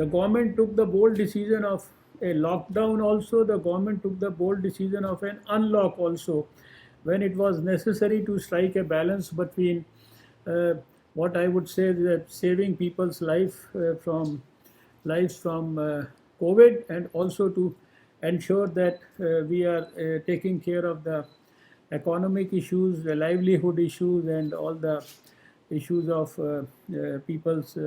The government took the bold decision of a lockdown also. The government took the bold decision of an unlock also, when it was necessary to strike a balance between uh, what I would say that saving people's lives from COVID, and also to ensure that we are taking care of the economic issues, the livelihood issues, and all the issues of people's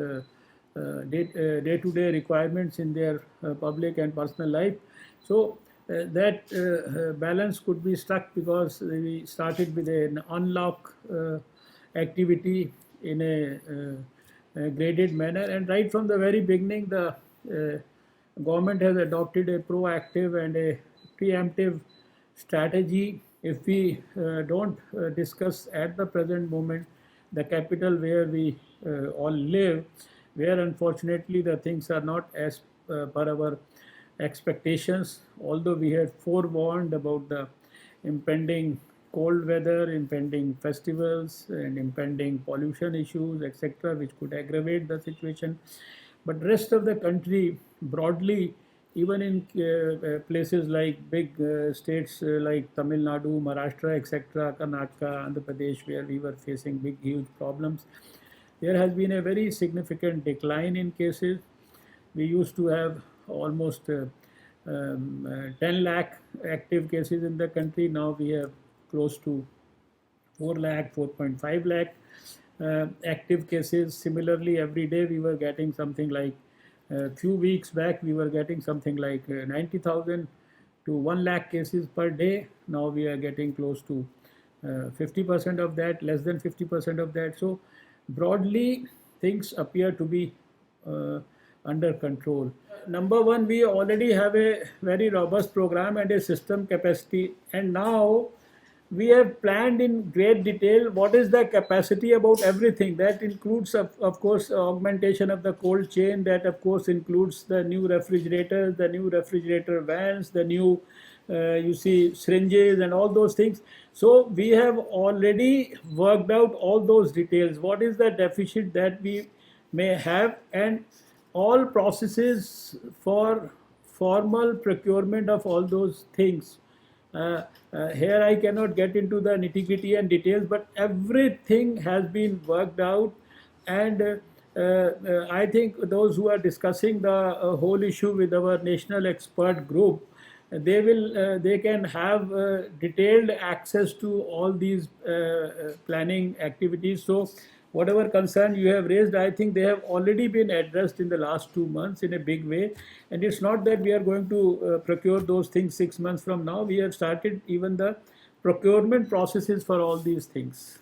day-to-day requirements in their public and personal life. So that balance could be struck because we started with an unlock activity in a graded manner, and right from the very beginning, the government has adopted a proactive and a preemptive strategy. If we don't discuss at the present moment the capital where we all live, where unfortunately the things are not as per our expectations, although we had forewarned about the impending cold weather, impending festivals, and impending pollution issues, etc., which could aggravate the situation. But rest of the country broadly, even in places like big states like Tamil Nadu, Maharashtra, etc., Karnataka, Andhra Pradesh, where we were facing big, huge problems, there has been a very significant decline in cases. We used to have almost 10 lakh active cases in the country. Now we have close to 4 lakh, 4.5 lakh active cases. Similarly, every day we were getting something like a few weeks back, we were getting something like 90,000 to 1 lakh cases per day. Now we are getting close to 50% of that, less than 50% of that. So broadly, things appear to be uh, under control. Number one, we already have a very robust program and a system capacity, and now we have planned in great detail what is the capacity about everything. That includes, of course, augmentation of the cold chain. That, of course, includes the new refrigerators, the new refrigerator vans, the new, you see, syringes, and all those things. So we have already worked out all those details. What is the deficit that we may have, and all processes for formal procurement of all those things. Here I cannot get into the nitty-gritty and details, but everything has been worked out, and I think those who are discussing the whole issue with our national expert group, they can have detailed access to all these planning activities. So whatever concern you have raised, I think they have already been addressed in the last 2 months in a big way. And it's not that we are going to procure those things 6 months from now. We have started even the procurement processes for all these things.